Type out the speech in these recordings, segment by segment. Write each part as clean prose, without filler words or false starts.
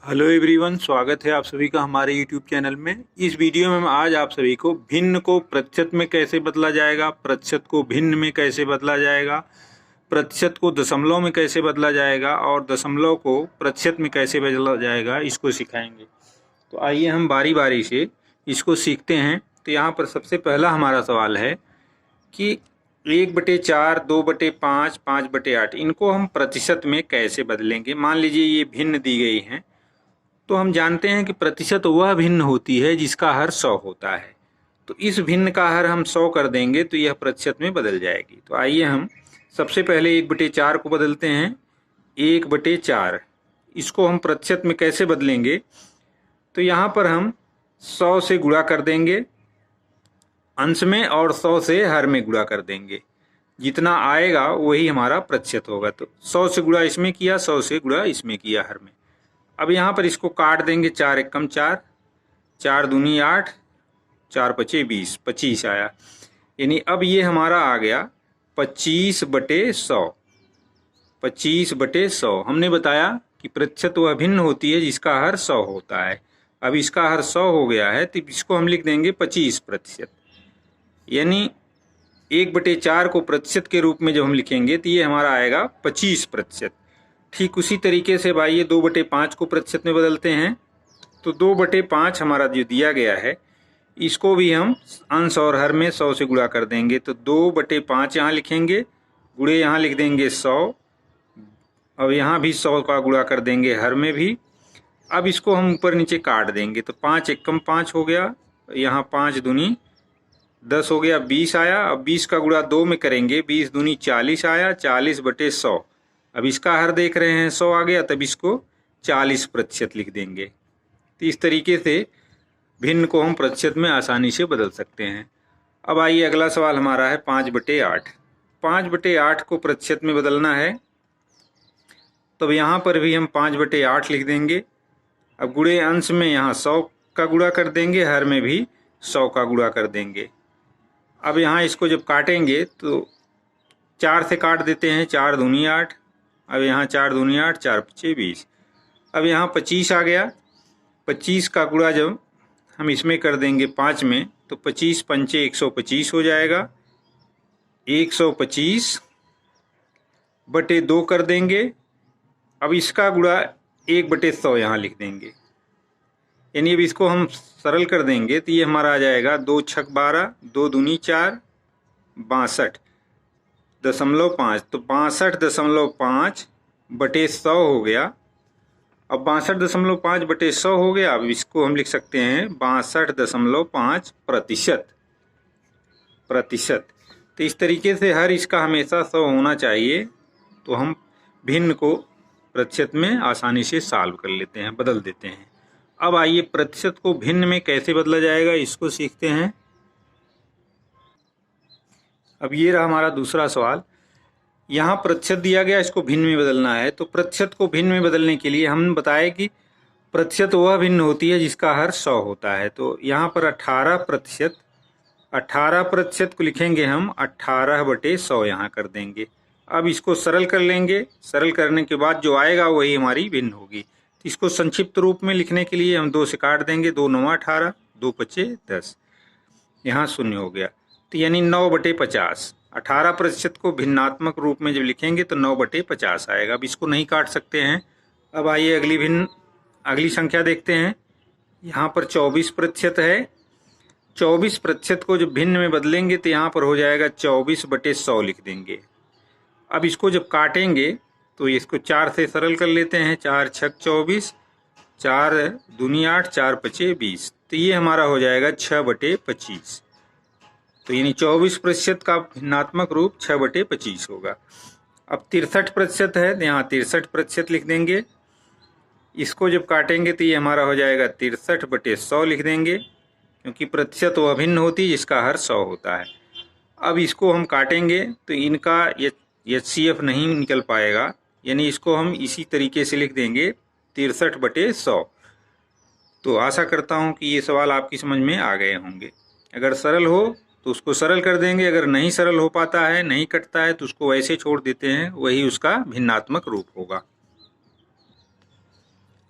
Hello everyone, स्वागत है आप सभी का हमारे यूट्यूब चैनल में। इस वीडियो में हम आज आप सभी को भिन्न को प्रतिशत में कैसे बदला जाएगा, प्रतिशत को भिन्न में कैसे बदला जाएगा, प्रतिशत को दशमलव में कैसे बदला जाएगा और दशमलव को प्रतिशत में कैसे बदला जाएगा, इसको सिखाएंगे। तो आइए हम बारी बारी से इसको सीखते हैं। तो यहाँ पर सबसे पहला हमारा सवाल है कि 1/4, 2/5, 5/8 इनको हम प्रतिशत में कैसे बदलेंगे। मान लीजिए ये भिन्न दी गई हैं, तो हम जानते हैं कि प्रतिशत वह भिन्न होती है जिसका हर 100 होता है। तो इस भिन्न का हर हम 100 कर देंगे तो यह प्रतिशत में बदल जाएगी। तो आइए हम सबसे पहले 1/4 को बदलते हैं। 1/4 इसको हम प्रतिशत में कैसे बदलेंगे, तो यहाँ पर हम 100 से गुणा कर देंगे अंश में और 100 से हर में गुणा कर देंगे। जितना आएगा वही हमारा प्रतिशत होगा। तो 100 से गुणा इसमें किया, 100 से गुणा इसमें किया हर में। अब यहाँ पर इसको काट देंगे। 4 एकम 4, 4 दूनी 8, 4 पचे 20, 25 आया। यानी अब ये हमारा आ गया 25/100। 25/100 हमने बताया कि प्रतिशत वह भिन्न होती है जिसका हर 100 होता है। अब इसका हर 100 हो गया है तो इसको हम लिख देंगे 25%। यानी 1/4 को प्रतिशत के रूप में जब हम लिखेंगे तो ये हमारा आएगा 25%। ठीक उसी तरीके से भाई ये 2/5 को प्रतिशत में बदलते हैं। तो 2/5 हमारा जो दिया गया है इसको भी हम अंश और हर में 100 से गुणा कर देंगे। तो 2/5 यहाँ लिखेंगे, गुणे यहाँ लिख देंगे 100। अब यहाँ भी 100 का गुणा कर देंगे हर में भी। अब इसको हम ऊपर नीचे काट देंगे। तो 5 एकम 5 हो गया, यहाँ 5 दूनी 10 हो गया, 20 आया। अब 20 का गुणा 2 में करेंगे, 20 दूनी 40 आया, 40/100। अब इसका हर देख रहे हैं 100 आ गया, तब इसको 40% लिख देंगे। तो इस तरीके से भिन्न को हम प्रतिशत में आसानी से बदल सकते हैं। अब आइए अगला सवाल हमारा है 5/8। 5/8 को प्रतिशत में बदलना है, तब यहाँ पर भी हम 5/8 लिख देंगे। अब गुणे अंश में यहाँ 100 का गुणा कर देंगे, हर में भी 100 का गुणा कर देंगे। अब यहाँ इसको जब काटेंगे तो 4 से काट देते हैं, 4 दूनी 8। अब यहाँ 4 दूनी 8, 4 पचे 20। अब यहाँ 25 आ गया। 25 का गुणा जब हम इसमें कर देंगे 5 में, तो 25 पंचे 125 हो जाएगा। 125/2 कर देंगे। अब इसका गुणा 1/100 यहाँ लिख देंगे। यानी अब इसको हम सरल कर देंगे तो ये हमारा आ जाएगा 2 छक 12, 2 दूनी 4, 62.5। तो 62.5/100 हो गया। अब 62.5/100 हो गया। अब इसको हम लिख सकते हैं 62.5%। तो इस तरीके से हर इसका हमेशा 100 होना चाहिए। तो हम भिन्न को प्रतिशत में आसानी से सॉल्व कर लेते हैं, बदल देते हैं। अब आइए प्रतिशत को भिन्न में कैसे बदला जाएगा, इसको सीखते हैं। अब ये रहा हमारा दूसरा सवाल। यहाँ प्रतिशत दिया गया, इसको भिन्न में बदलना है। तो प्रतिशत को भिन्न में बदलने के लिए हम बताए कि प्रतिशत वह भिन्न होती है जिसका हर 100 होता है। तो यहाँ पर 18% को लिखेंगे हम 18/100 यहाँ कर देंगे। अब इसको सरल कर लेंगे। सरल करने के बाद जो आएगा वही हमारी भिन्न होगी। तो इसको संक्षिप्त रूप में लिखने के लिए हम 2 से काट देंगे। 2 9 18, 2 पचे 10, यहाँ 0 हो गया। तो यानी 9/50। 18% को भिन्नात्मक रूप में जब लिखेंगे तो 9/50 आएगा। अब इसको नहीं काट सकते हैं। अब आइए अगली संख्या देखते हैं। यहाँ पर 24% है। 24% को जब भिन्न में बदलेंगे तो यहाँ पर हो जाएगा 24/100 लिख देंगे। अब इसको जब काटेंगे तो इसको 4 से सरल कर लेते हैं। 4 छक 24, 4 दूनी 8, 4 पचे 20। तो ये हमारा हो जाएगा 6/25। तो यानी 24% का भिन्नात्मक रूप 6/25 होगा। अब 63% है तो यहाँ 63% लिख देंगे। इसको जब काटेंगे तो ये हमारा हो जाएगा 63/100 लिख देंगे, क्योंकि प्रतिशत वह भिन्न होती है जिसका हर 100 होता है। अब इसको हम काटेंगे तो इनका HCF नहीं निकल पाएगा, यानी इसको हम इसी तरीके से लिख देंगे 63/100। तो आशा करता हूँ कि ये सवाल आपकी समझ में आ गए होंगे। अगर सरल हो तो उसको सरल कर देंगे, अगर नहीं सरल हो पाता है, नहीं कटता है, तो उसको वैसे छोड़ देते हैं, वही उसका भिन्नात्मक रूप होगा।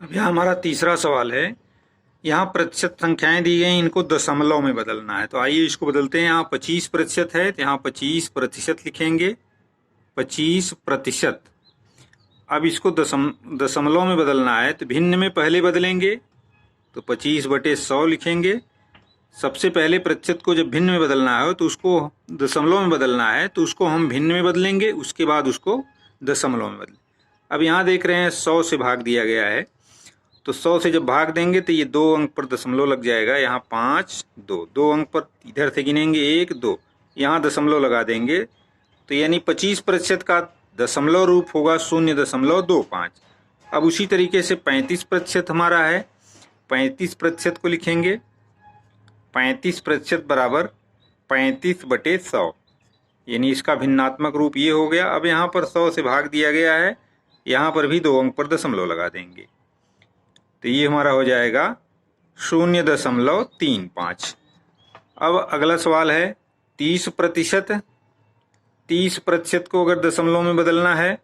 अब यहाँ हमारा तीसरा सवाल है। यहाँ प्रतिशत संख्याएं दी गई, इनको दशमलव में बदलना है। तो आइए इसको बदलते हैं। यहाँ 25% है तो यहाँ 25% लिखेंगे, 25%। अब इसको दशमलव में बदलना है तो भिन्न में पहले बदलेंगे, तो 25/100 लिखेंगे। सबसे पहले प्रतिशत को जब भिन्न में बदलना है तो उसको दशमलव में बदलना है, तो उसको हम भिन्न में बदलेंगे, उसके बाद उसको दशमलव में बदलें। अब यहाँ देख रहे हैं 100 से भाग दिया गया है, तो 100 से जब भाग देंगे तो ये 2 अंक पर दशमलव लग जाएगा। यहाँ 5 2 अंक पर इधर से गिनेंगे 1 2, यहाँ दशमलव लगा देंगे, तो यानी 25% का दशमलव रूप होगा 0.25। अब उसी तरीके से 35% हमारा है, 35% को लिखेंगे, 35% बराबर 35/100, यानी इसका भिन्नात्मक रूप ये हो गया। अब यहाँ पर 100 से भाग दिया गया है, यहाँ पर भी 2 अंक पर दशमलव लगा देंगे, तो ये हमारा हो जाएगा 0.35। अब अगला सवाल है 30%। 30% को अगर दशमलव में बदलना है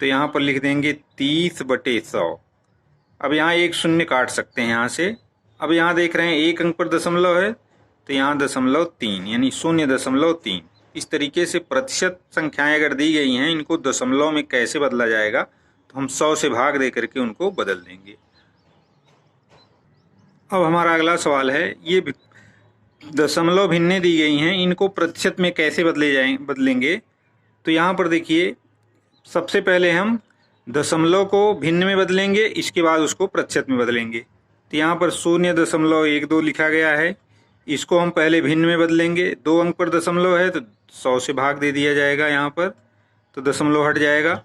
तो यहाँ पर लिख देंगे 30/100। अब यहाँ एक शून्य काट सकते हैं यहाँ से। अब यहाँ देख रहे हैं 1 अंक पर दशमलव है, तो यहाँ 0.3 यानी 0.3। इस तरीके से प्रतिशत संख्याएं अगर दी गई हैं, इनको दशमलव में कैसे बदला जाएगा, तो हम 100 से भाग दे करके उनको बदल देंगे। अब हमारा अगला सवाल है, ये दशमलव भिन्नें दी गई हैं, इनको प्रतिशत में कैसे बदलेंगे। तो यहाँ पर देखिए, सबसे पहले हम दशमलव को भिन्न में बदलेंगे, इसके बाद उसको प्रतिशत में बदलेंगे। तो यहाँ पर 0.12 लिखा गया है, इसको हम पहले भिन्न में बदलेंगे। 2 अंक पर दशमलव है तो 100 से भाग दे दिया जाएगा यहाँ पर, तो दशमलव हट जाएगा।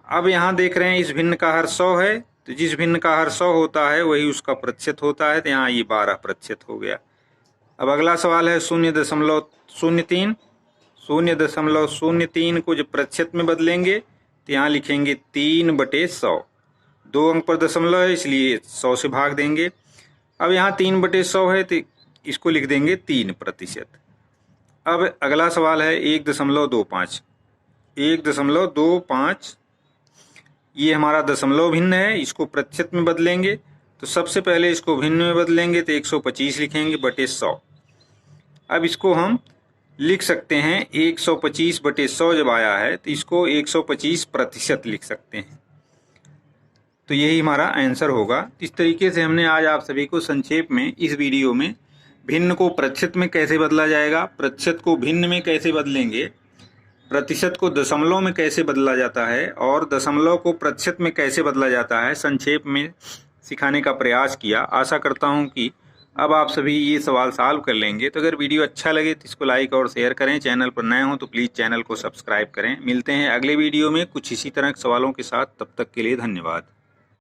अब यहाँ देख रहे हैं इस भिन्न का हर 100 है, तो जिस भिन्न का हर 100 होता है वही उसका प्रतिशत होता है, तो यहाँ ये 12% हो गया। अब अगला सवाल है 0.03। 0.03 को जब प्रतिशत में बदलेंगे तो यहाँ लिखेंगे 3/100। 2 अंक पर दशमलव है इसलिए 100 से भाग देंगे। अब यहाँ 3/100 है तो इसको लिख देंगे 3%। अब अगला सवाल है 1.25। 1.25 ये हमारा दशमलव भिन्न है, इसको प्रतिशत में बदलेंगे, तो सबसे पहले इसको भिन्न में बदलेंगे तो 125 लिखेंगे बटे 100। अब इसको हम लिख सकते हैं 125/100 जब आया है तो इसको 125% लिख सकते हैं, तो यही हमारा आंसर होगा। इस तरीके से हमने आज आप सभी को संक्षेप में इस वीडियो में भिन्न को प्रतिशत में कैसे बदला जाएगा, प्रतिशत को भिन्न में कैसे बदलेंगे, प्रतिशत को दशमलव में कैसे बदला जाता है और दशमलव को प्रतिशत में कैसे बदला जाता है, संक्षेप में सिखाने का प्रयास किया। आशा करता हूं कि अब आप सभी ये सवाल सॉल्व कर लेंगे। तो अगर वीडियो अच्छा लगे तो इसको लाइक और शेयर करें। चैनल पर नए हो तो प्लीज़ चैनल को सब्सक्राइब करें। मिलते हैं अगले वीडियो में कुछ इसी तरह के सवालों के साथ, तब तक के लिए धन्यवाद।